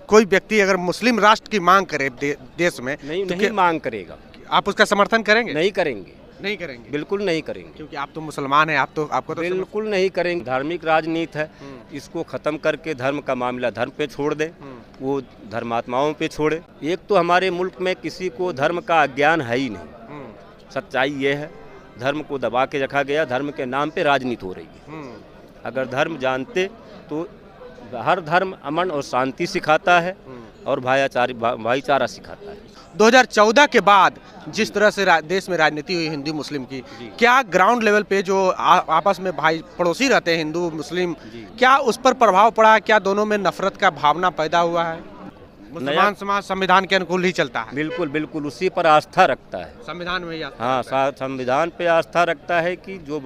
कोई व्यक्ति अगर मुस्लिम राष्ट्र की मांग करे देश में नहीं मांग करेगा। आप उसका समर्थन करेंगे? नहीं करेंगे, नहीं करेंगे, बिल्कुल नहीं करेंगे, क्योंकि आप तो मुसलमान हैं, आपको तो बिल्कुल नहीं करेंगे। धार्मिक राजनीति है, इसको खत्म करके धर्म का मामला धर्म पे छोड़ दे, वो धर्मात्माओं पे छोड़े। एक तो हमारे मुल्क में किसी को धर्म का अज्ञान है ही नहीं। सच्चाई ये है, धर्म को दबा के रखा गया, धर्म के नाम पे राजनीति हो रही है। अगर धर्म जानते तो हर धर्म अमन और शांति सिखाता है और भाईचारा सिखाता है। 2014 के बाद जिस तरह से देश में राजनीति हुई हिंदू मुस्लिम की, क्या ग्राउंड लेवल पे जो आपस में भाई पड़ोसी रहते हैं हिंदू मुस्लिम, क्या उस पर प्रभाव पड़ा? क्या दोनों में नफरत का भावना पैदा हुआ है? मुसलमान समाज संविधान के अनुकूल ही चलता है। बिल्कुल बिल्कुल, उसी पर आस्था रखता है, संविधान में। हाँ, संविधान पे आस्था रखता है कि जो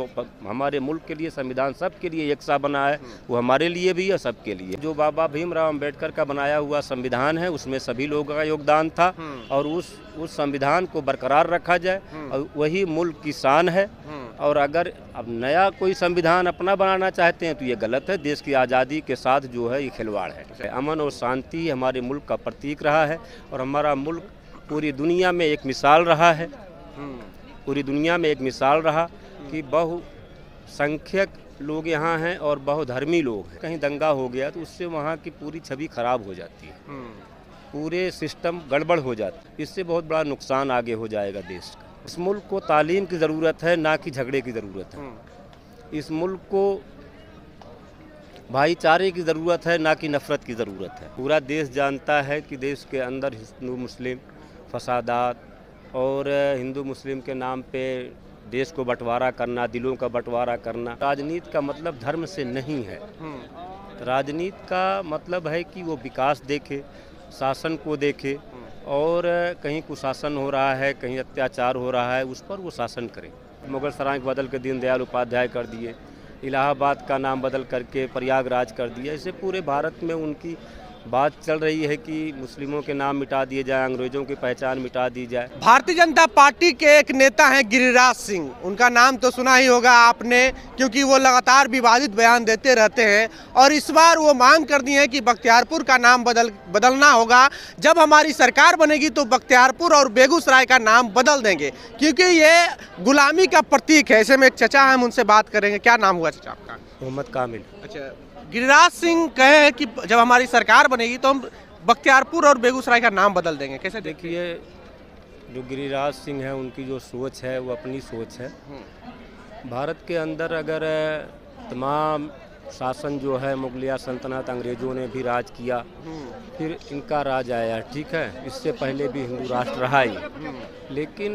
हमारे मुल्क के लिए संविधान सबके लिए एक सा बना है, वो हमारे लिए भी है, सबके लिए। जो बाबा भीमराव अंबेडकर का बनाया हुआ संविधान है, उसमें सभी लोगों का योगदान था और उस संविधान को बरकरार रखा जाए और वही मुल्क की शान है। और अगर अब नया कोई संविधान अपना बनाना चाहते हैं तो ये गलत है। देश की आज़ादी के साथ जो है ये खिलवाड़ है। अमन और शांति हमारे मुल्क का प्रतीक रहा है और हमारा मुल्क पूरी दुनिया में एक मिसाल रहा है। पूरी दुनिया में एक मिसाल रहा कि बहुसंख्यक लोग यहाँ हैं और बहुधर्मी लोग हैं। कहीं दंगा हो गया तो उससे वहाँ की पूरी छवि खराब हो जाती है, पूरे सिस्टम गड़बड़ हो जाता है। इससे बहुत बड़ा नुकसान आगे हो जाएगा देश का। इस मुल्क को तालीम की ज़रूरत है, ना कि झगड़े की ज़रूरत है। इस मुल्क को भाईचारे की ज़रूरत है, ना कि नफ़रत की ज़रूरत है। पूरा देश जानता है कि देश के अंदर हिंदू मुस्लिम फसादात और हिंदू मुस्लिम के नाम पे देश को बंटवारा करना, दिलों का बंटवारा करना। राजनीति का मतलब धर्म से नहीं है। राजनीति का मतलब है कि वो विकास देखे, शासन को देखे और कहीं कुशासन हो रहा है, कहीं अत्याचार हो रहा है, उस पर वो शासन करे। मुगल सराय को बदल के दीनदयाल उपाध्याय कर दिए, इलाहाबाद का नाम बदल करके प्रयागराज कर दिया। इससे पूरे भारत में उनकी बात चल रही है कि मुस्लिमों के नाम मिटा दिए जाए, अंग्रेजों की पहचान मिटा दी जाए। भारतीय जनता पार्टी के एक नेता हैं गिरिराज सिंह, उनका नाम तो सुना ही होगा आपने, क्योंकि वो लगातार विवादित बयान देते रहते हैं और इस बार वो मांग कर दी है कि बख्तियारपुर का नाम बदलना होगा। जब हमारी सरकार बनेगी तो बख्तियारपुर और बेगूसराय का नाम बदल देंगे, क्योंकि ये गुलामी का प्रतीक है। ऐसे में एक चचा हम उनसे बात करेंगे। क्या नाम हुआ चचा आपका? मोहम्मद कामिल। अच्छा, गिरिराज सिंह कहे हैं कि जब हमारी सरकार बनेगी तो हम बख्तियारपुर और बेगूसराय का नाम बदल देंगे। कैसे? देखिए, जो गिरिराज सिंह है उनकी जो सोच है वो अपनी सोच है। भारत के अंदर अगर तमाम शासन जो है मुगलिया सल्तनत, अंग्रेज़ों ने भी राज किया, फिर इनका राज आया, ठीक है, इससे पहले भी हिंदू राष्ट्र रहा ही। लेकिन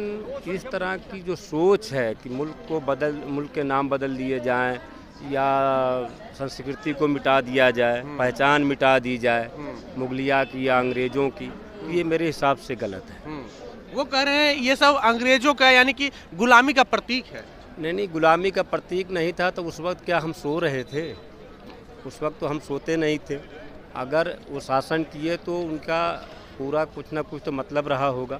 इस तरह की जो सोच है कि मुल्क के नाम बदल दिए जाएं या संस्कृति को मिटा दिया जाए, पहचान मिटा दी जाए मुगलिया की या अंग्रेज़ों की, ये मेरे हिसाब से गलत है। वो कह रहे हैं ये सब अंग्रेज़ों का, यानी कि गुलामी का प्रतीक है। नहीं, गुलामी का प्रतीक नहीं था तो उस वक्त क्या हम सो रहे थे? उस वक्त तो हम सोते नहीं थे। अगर वो शासन किए तो उनका पूरा कुछ ना कुछ तो मतलब रहा होगा।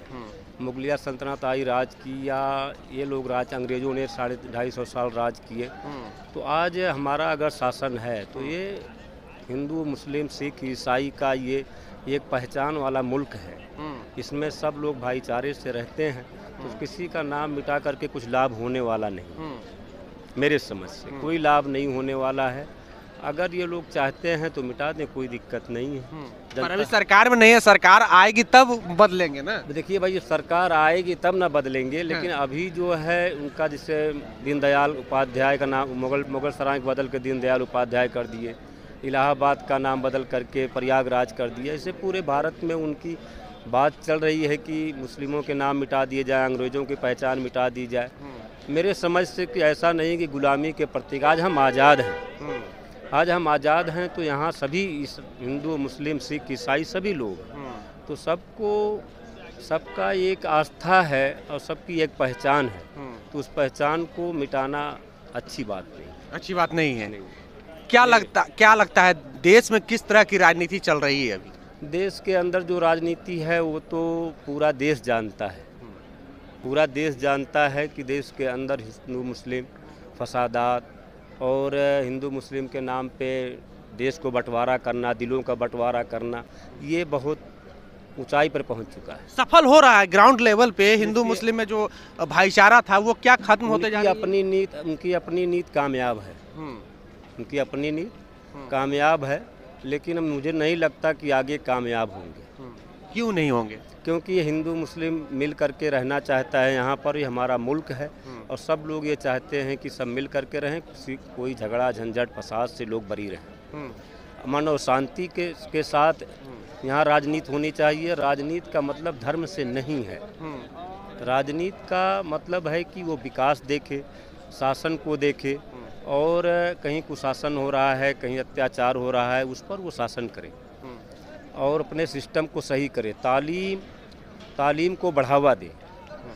मुगलिया सल्तनत आई, राज की, या ये लोग राज, अंग्रेज़ों ने 250 साल राज किए। तो आज हमारा अगर शासन है तो ये हिंदू मुस्लिम सिख ईसाई का ये एक पहचान वाला मुल्क है। इसमें सब लोग भाईचारे से रहते हैं, तो किसी का नाम मिटा करके कुछ लाभ होने वाला नहीं। मेरे समझ से कोई लाभ नहीं होने वाला है। अगर ये लोग चाहते हैं तो मिटा दें, कोई दिक्कत नहीं है। पर अभी सरकार में नहीं है, सरकार आएगी तब बदलेंगे ना। देखिए भाई, सरकार आएगी तब ना बदलेंगे, लेकिन अभी जो है उनका, जिससे दीनदयाल उपाध्याय का नाम मुगल सराय को बदल के दीनदयाल उपाध्याय कर दिए, इलाहाबाद का नाम बदल करके प्रयागराज कर दिया। इससे पूरे भारत में उनकी बात चल रही है कि मुस्लिमों के नाम मिटा दिए जाए, अंग्रेज़ों की पहचान मिटा दी जाए। मेरे समझ से कि ऐसा नहीं कि गुलामी के प्रतीक। आज हम आज़ाद हैं, आज हम आज़ाद हैं तो यहाँ सभी हिंदू मुस्लिम सिख ईसाई सभी लोग, तो सबका एक आस्था है और सबकी एक पहचान है। तो उस पहचान को मिटाना अच्छी बात नहीं है। क्या लगता है देश में किस तरह की राजनीति चल रही है अभी? देश के अंदर जो राजनीति है वो तो पूरा देश जानता है। पूरा देश जानता है कि देश के अंदर हिंदू मुस्लिम फसादात और हिंदू मुस्लिम के नाम पे देश को बंटवारा करना, दिलों का बंटवारा करना, ये बहुत ऊंचाई पर पहुंच चुका है। सफल हो रहा है ग्राउंड लेवल पे? हिंदू मुस्लिम में जो भाईचारा था वो क्या खत्म होते जा रहा है? उनकी अपनी नीति कामयाब है, उनकी अपनी नीति कामयाब है, लेकिन मुझे नहीं लगता कि आगे कामयाब होंगे। क्यों नहीं होंगे? क्योंकि ये हिंदू मुस्लिम मिल करके रहना चाहता है यहाँ पर, ये हमारा मुल्क है और सब लोग ये चाहते हैं कि सब मिल करके रहें, कोई झगड़ा झंझट फसाद से लोग बरी रहें। अमन और शांति के साथ यहाँ राजनीति होनी चाहिए। राजनीति का मतलब धर्म से नहीं है, राजनीति का मतलब है कि वो विकास देखे, शासन को देखे, और कहीं कुशासन हो रहा है, कहीं अत्याचार हो रहा है, उस पर वो शासन करे और अपने सिस्टम को सही करे। तालीम को बढ़ावा दे।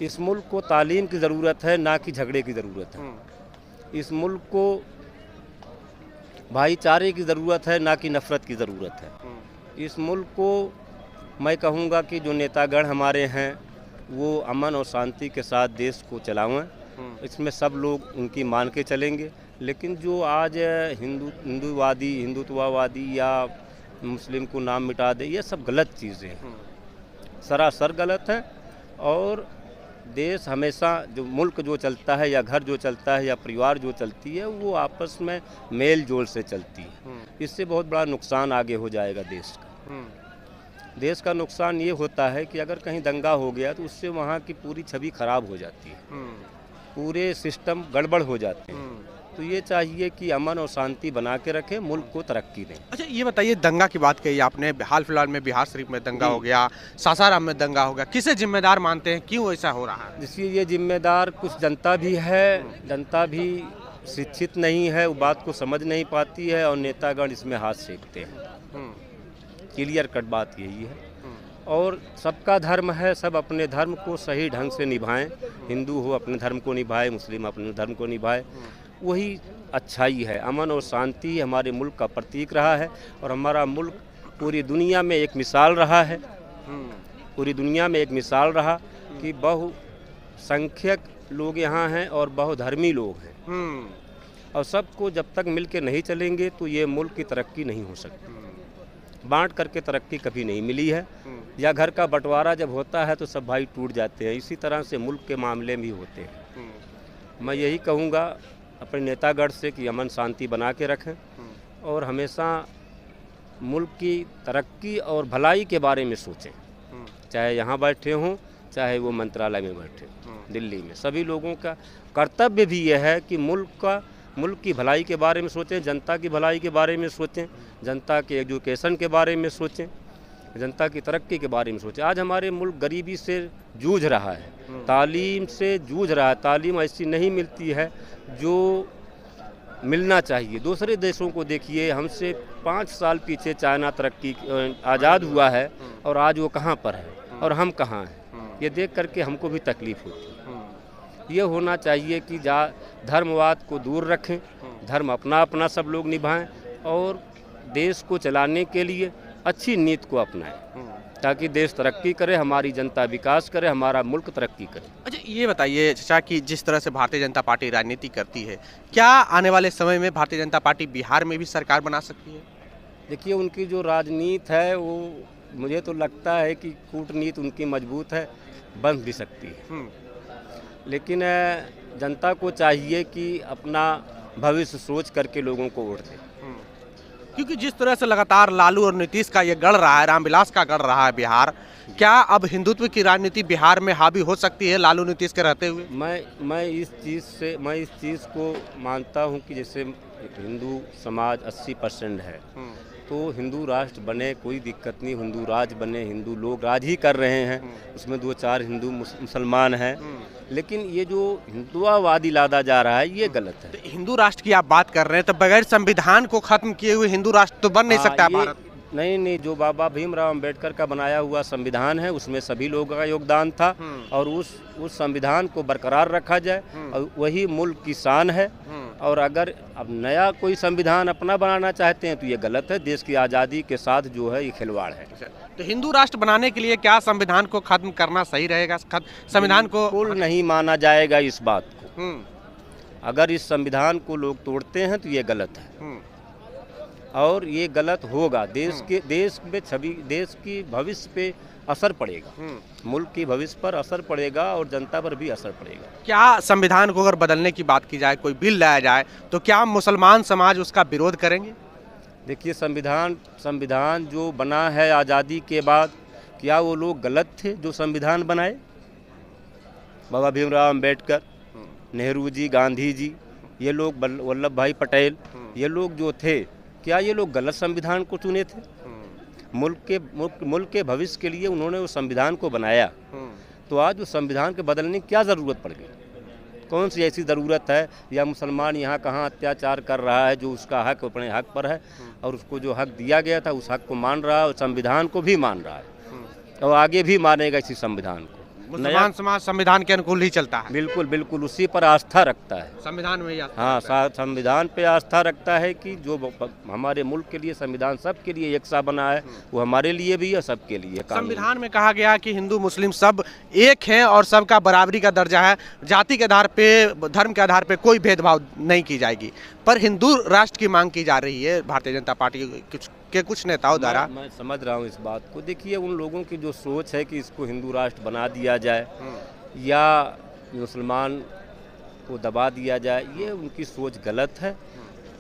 इस मुल्क को तालीम की ज़रूरत है, ना कि झगड़े की ज़रूरत है। इस मुल्क को भाईचारे की ज़रूरत है, ना कि नफ़रत की ज़रूरत है। इस मुल्क को मैं कहूँगा कि जो नेतागण हमारे हैं वो अमन और शांति के साथ देश को चलावें, इसमें सब लोग उनकी मान के चलेंगे। लेकिन जो आज हिंदुत्ववादी या मुस्लिम को नाम मिटा दे, ये सब गलत चीज़ें हैं, सरासर गलत है। और देश हमेशा, जो मुल्क जो चलता है या घर जो चलता है या परिवार जो चलती है, वो आपस में मेल जोल से चलती है। इससे बहुत बड़ा नुकसान आगे हो जाएगा देश का। देश का नुकसान ये होता है कि अगर कहीं दंगा हो गया तो उससे वहाँ की पूरी छवि खराब हो जाती है, पूरे सिस्टम गड़बड़ हो जाते हैं। तो ये चाहिए कि अमन और शांति बना के रखें, मुल्क को तरक्की दें। अच्छा ये बताइए, दंगा की बात कही आपने, हाल फिलहाल में बिहार शरीफ में दंगा हो गया, सासाराम में दंगा हो गया, किसे जिम्मेदार मानते हैं? क्यों ऐसा हो रहा है? इसलिए ये जिम्मेदार कुछ जनता भी है, जनता भी शिक्षित नहीं है, वो बात को समझ नहीं पाती है, और नेतागण इसमें हाथ सेकते हैं। क्लियर कट बात यही है। और सबका धर्म है, सब अपने धर्म को सही ढंग से निभाएं। हिंदू हो अपने धर्म को निभाए, मुस्लिम अपने धर्म को निभाए, वही अच्छाई है। अमन और शांति हमारे मुल्क का प्रतीक रहा है, और हमारा मुल्क पूरी दुनिया में एक मिसाल रहा है। पूरी दुनिया में एक मिसाल रहा कि बहुसंख्यक लोग यहाँ हैं और बहुधर्मी लोग हैं, और सबको जब तक मिल के नहीं चलेंगे तो ये मुल्क की तरक्की नहीं हो सकती। बांट करके तरक्की कभी नहीं मिली है, या घर का बंटवारा जब होता है तो सब भाई टूट जाते हैं। इसी तरह से मुल्क के मामले भी होते हैं। मैं यही कहूँगा अपने नेतागढ़ से कि अमन शांति बना के रखें, और हमेशा मुल्क की तरक्की और भलाई के बारे में सोचें। चाहे यहाँ बैठे हों, चाहे वो मंत्रालय में बैठे दिल्ली में, सभी लोगों का कर्तव्य भी यह है कि मुल्क की भलाई के बारे में सोचें, जनता की भलाई के बारे में सोचें, जनता के एजुकेशन के बारे में सोचें, जनता की तरक्की के बारे में सोचें। आज हमारे मुल्क गरीबी से जूझ रहा है, तालीम से जूझ रहा है। तालीम ऐसी नहीं मिलती है जो मिलना चाहिए। दूसरे देशों को देखिए, हमसे 5 साल पीछे चाइना तरक्की आज़ाद हुआ है, और आज वो कहाँ पर है और हम कहाँ हैं, ये देख करके हमको भी तकलीफ़ होती है। ये होना चाहिए कि धर्मवाद को दूर रखें, धर्म अपना अपना सब लोग निभाएं, और देश को चलाने के लिए अच्छी नीति को अपनाएं, ताकि देश तरक्की करे, हमारी जनता विकास करे, हमारा मुल्क तरक्की करे। अच्छा ये बताइए चाचा कि जिस तरह से भारतीय जनता पार्टी राजनीति करती है, क्या आने वाले समय में भारतीय जनता पार्टी बिहार में भी सरकार बना सकती है? देखिए, उनकी जो राजनीति है वो मुझे तो लगता है कि कूटनीति उनकी मजबूत है, बन भी सकती है। लेकिन जनता को चाहिए कि अपना भविष्य सोच करके लोगों को वोट दें, क्योंकि जिस तरह से लगातार लालू और नीतीश का ये गढ़ रहा है, रामविलास का गढ़ रहा है बिहार, क्या अब हिंदुत्व की राजनीति बिहार में हावी हो सकती है लालू नीतीश के रहते हुए? मैं इस चीज़ को मानता हूं कि जैसे हिंदू समाज 80% है, तो हिंदू राष्ट्र बने, कोई दिक्कत नहीं, हिंदू राज बने, हिंदू लोग राज ही कर रहे हैं, उसमें 2-4 हिंदू मुसलमान हैं। लेकिन ये जो हिंदुत्ववादी लादा जा रहा है ये गलत है। तो हिंदू राष्ट्र की आप बात कर रहे हैं, तो बगैर संविधान को खत्म किए हुए हिंदू राष्ट्र तो बन नहीं सकता भारत। नहीं, जो बाबा भीमराव अंबेडकर का बनाया हुआ संविधान है उसमें सभी लोगों का योगदान था, और उस संविधान को बरकरार रखा जाए, और वही मुल्क की शान है। और अगर अब नया कोई संविधान अपना बनाना चाहते हैं तो ये गलत है। देश की आज़ादी के साथ जो है ये खिलवाड़ है। तो हिंदू राष्ट्र बनाने के लिए क्या संविधान को खत्म करना सही रहेगा? संविधान को बिल्कुल नहीं माना जाएगा इस बात को। अगर इस संविधान को लोग तोड़ते हैं तो ये गलत है। और ये गलत होगा। देश में छवि, देश की भविष्य पे असर पड़ेगा, मुल्क की भविष्य पर असर पड़ेगा और जनता पर भी असर पड़ेगा। क्या संविधान को अगर बदलने की बात की जाए, कोई बिल लाया जाए, तो क्या मुसलमान समाज उसका विरोध करेंगे? देखिए, संविधान जो बना है आज़ादी के बाद, क्या वो लोग गलत थे जो संविधान बनाए? बाबा भीमराव अम्बेडकर, नेहरू जी, गांधी जी, ये लोग, वल्लभ भाई पटेल, ये लोग जो थे, क्या ये लोग गलत संविधान को चुने थे? मुल्क के भविष्य के लिए उन्होंने उस संविधान को बनाया। तो आज उस संविधान के बदलने की क्या ज़रूरत पड़ गई? कौन सी ऐसी ज़रूरत है? या मुसलमान यहाँ कहाँ अत्याचार कर रहा है, जो उसका हक अपने हक पर है, और उसको जो हक दिया गया था उस हक को मान रहा है, और संविधान को भी मान रहा है, और आगे भी मानेगा इसी संविधान को। मुसलमान समाज संविधान के अनुकूल ही चलता है। बिल्कुल बिल्कुल, उसी पर आस्था रखता है, संविधान में ही आस्था हाँ, रखता है। संविधान पे आस्था रखता है कि जो हमारे मुल्क के लिए संविधान सबके लिए एक सा बना है, वो हमारे लिए भी है, सबके लिए। संविधान में कहा गया कि हिंदू मुस्लिम सब एक हैं और सबका बराबरी का दर्जा है, जाति के आधार पे, धर्म के आधार पे कोई भेदभाव नहीं की जाएगी। पर हिंदू राष्ट्र की मांग की जा रही है भारतीय जनता पार्टी के कुछ नेताओं द्वारा। मैं समझ रहा हूँ इस बात को। देखिए, उन लोगों की जो सोच है कि इसको हिंदू राष्ट्र बना दिया जाए या मुसलमान को दबा दिया जाए, ये उनकी सोच गलत है।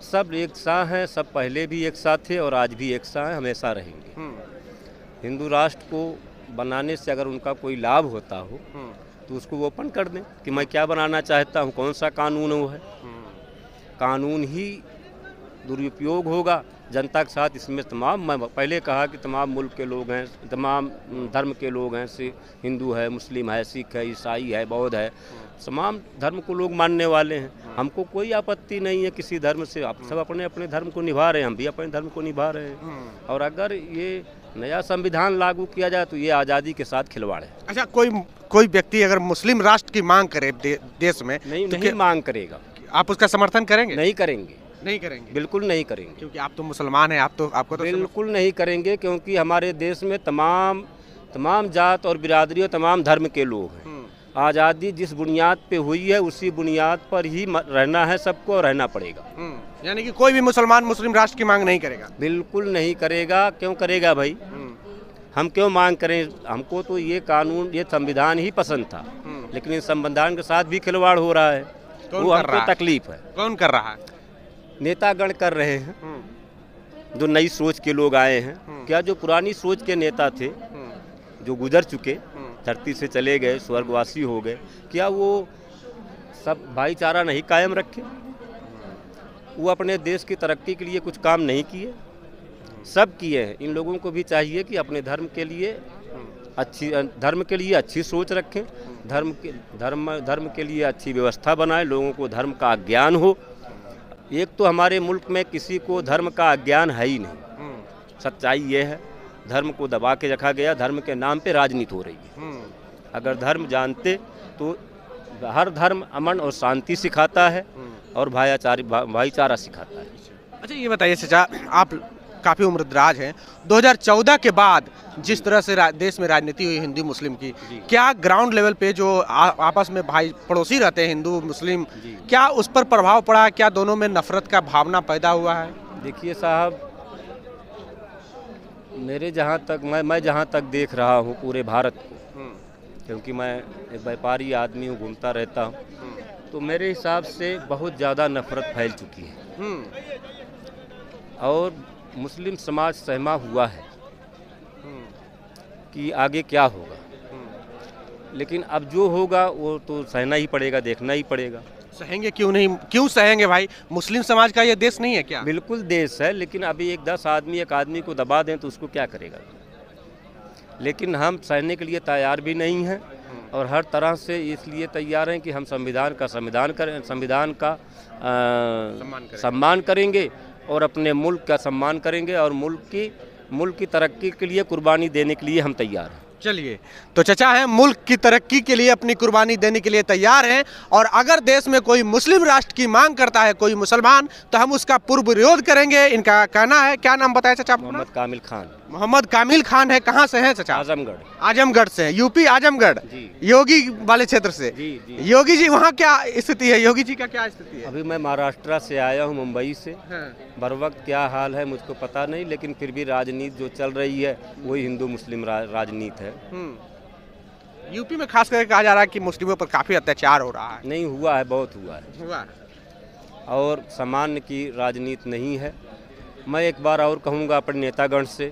सब एक सा हैं, सब पहले भी एक साथ थे और आज भी एक सा हैं, हमेशा रहेंगे। हिंदू राष्ट्र को बनाने से अगर उनका कोई लाभ होता हो तो उसको वो ओपन कर दें कि मैं क्या बनाना चाहता हूँ, कौन सा कानून वो है। कानून ही दुरुपयोग होगा जनता के साथ। इसमें तमाम, मैं पहले कहा कि तमाम मुल्क के लोग हैं, तमाम धर्म के लोग हैं, हिंदू है, मुस्लिम है, सिख है, ईसाई है, बौद्ध है, तमाम धर्म को लोग मानने वाले हैं। हमको कोई आपत्ति नहीं है किसी धर्म से, आप सब अपने अपने धर्म को निभा रहे हैं, हम भी अपने धर्म को निभा रहे हैं। और अगर ये नया संविधान लागू किया जाए तो ये आज़ादी के साथ खिलवाड़ है। अच्छा, कोई व्यक्ति अगर मुस्लिम राष्ट्र की मांग करे देश में, नहीं मांग करेगा, आप उसका समर्थन करेंगे? नहीं करेंगे, नहीं करेंगे, बिल्कुल नहीं करेंगे, क्योंकि आप तो मुसलमान हैं, आपको तो बिल्कुल नहीं करेंगे, क्योंकि हमारे देश में तमाम जात और बिरादरी और तमाम धर्म के लोग हैं। आज़ादी जिस बुनियाद पे हुई है उसी बुनियाद पर ही रहना है सबको, और रहना पड़ेगा। यानी कि कोई भी मुसलमान मुस्लिम राष्ट्र की मांग नहीं करेगा? बिल्कुल नहीं करेगा। क्यों करेगा भाई? हम क्यों मांग करें? हमको तो ये कानून, ये संविधान ही पसंद था, लेकिन इस संविधान के साथ भी खिलवाड़ हो रहा है, वो हमको तकलीफ है। कौन कर रहा है? नेतागण कर रहे हैं, जो नई सोच के लोग आए हैं। क्या जो पुरानी सोच के नेता थे, जो गुजर चुके, धरती से चले गए, स्वर्गवासी हो गए, क्या वो सब भाईचारा नहीं कायम रखे? वो अपने देश की तरक्की के लिए कुछ काम नहीं किए? सब किए हैं। इन लोगों को भी चाहिए कि अपने धर्म के लिए अच्छी सोच रखें, धर्म के लिए अच्छी व्यवस्था बनाएं, लोगों को धर्म का ज्ञान हो। एक तो हमारे मुल्क में किसी को धर्म का ज्ञान है ही नहीं। सच्चाई ये है, धर्म को दबा के रखा गया, धर्म के नाम पे राजनीति हो रही है। अगर धर्म जानते तो हर धर्म अमन और शांति सिखाता है और भाईचारा सिखाता है। अच्छा, ये बताइए चाचा, आप काफ़ी उम्रदराज हैं, 2014 के बाद जिस तरह से देश में राजनीति हुई हिंदू मुस्लिम की, क्या ग्राउंड लेवल पे जो आपस में भाई पड़ोसी रहते हैं हिंदू मुस्लिम, क्या उस पर प्रभाव पड़ा? क्या दोनों में नफरत का भावना पैदा हुआ है? देखिए साहब, मैं जहाँ तक देख रहा हूँ पूरे भारत को, क्योंकि मैं एक व्यापारी आदमी हूँ, घूमता रहता हूँ, तो मेरे हिसाब से बहुत ज़्यादा नफरत फैल चुकी है और मुस्लिम समाज सहमा हुआ है कि आगे क्या होगा। लेकिन अब जो होगा वो तो सहना ही पड़ेगा, देखना ही पड़ेगा। सहेंगे क्यों नहीं? क्यों सहेंगे भाई? मुस्लिम समाज का ये देश नहीं है क्या? बिल्कुल देश है, लेकिन अभी एक आदमी को दबा दें तो उसको क्या करेगा? लेकिन हम सहने के लिए तैयार भी नहीं हैं और हर तरह से इसलिए तैयार हैं कि हम संविधान का सम्मान करेंगे और अपने मुल्क का सम्मान करेंगे और मुल्क की तरक्की के लिए कुर्बानी देने के लिए हम तैयार हैं। चलिए, तो चचा है मुल्क की तरक्की के लिए अपनी कुर्बानी देने के लिए तैयार हैं, और अगर देश में कोई मुस्लिम राष्ट्र की मांग करता है कोई मुसलमान, तो हम उसका पूर्ण विरोध करेंगे, इनका कहना है। क्या नाम बताया चाचा? मोहम्मद कामिल खान। मोहम्मद कामिल खान है, कहाँ से हैं चाचा? आजमगढ़। आजमगढ़ से हैं, यूपी आजमगढ़, जी योगी वाले क्षेत्र से। जी जी। योगी जी वहाँ क्या स्थिति है, योगी जी का क्या स्थिति है? अभी मैं महाराष्ट्र से आया हूँ, मुंबई से। हाँ। बर वक्त क्या हाल है मुझको पता नहीं, लेकिन फिर भी राजनीति जो चल रही है वही हिंदू मुस्लिम राजनीति है। यूपी में खास करके कहा जा रहा है कि मुस्लिमों पर काफी अत्याचार हो रहा है। नहीं हुआ है, बहुत हुआ है, हुआ है। और सामान्य की राजनीति नहीं है। मैं एक बार और कहूँगा अपने नेतागण से,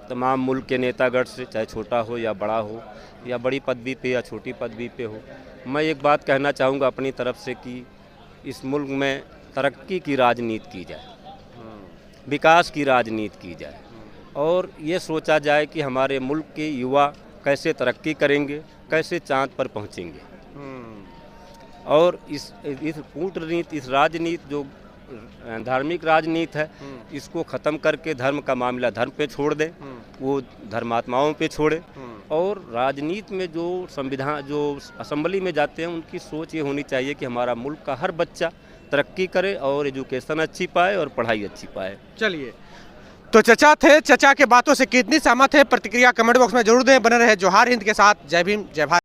तमाम मुल्क के नेतागण से, चाहे छोटा हो या बड़ा हो, या बड़ी पदवी पे या छोटी पदवी पे हो, मैं एक बात कहना चाहूँगा अपनी तरफ से कि इस मुल्क में तरक्की की राजनीति की जाए, विकास की राजनीति की जाए, और ये सोचा जाए कि हमारे मुल्क के युवा कैसे तरक्की करेंगे, कैसे चाँद पर पहुँचेंगे। और इस कूटनीति, इस राजनीति जो धार्मिक राजनीति है, इसको ख़त्म करके धर्म का मामला धर्म पे छोड़ दे, वो धर्मात्माओं पे छोड़े। और राजनीति में जो संविधान, जो असेंबली में जाते हैं, उनकी सोच ये होनी चाहिए कि हमारा मुल्क का हर बच्चा तरक्की करे और एजुकेशन अच्छी पाए और पढ़ाई अच्छी पाए। चलिए, तो चचा थे, चचा के बातों से कितनी सहमत है प्रतिक्रिया कमेंट बॉक्स में जरूर दें। बने रहे जोहार हिंद के साथ। जय भीम, जय भारत।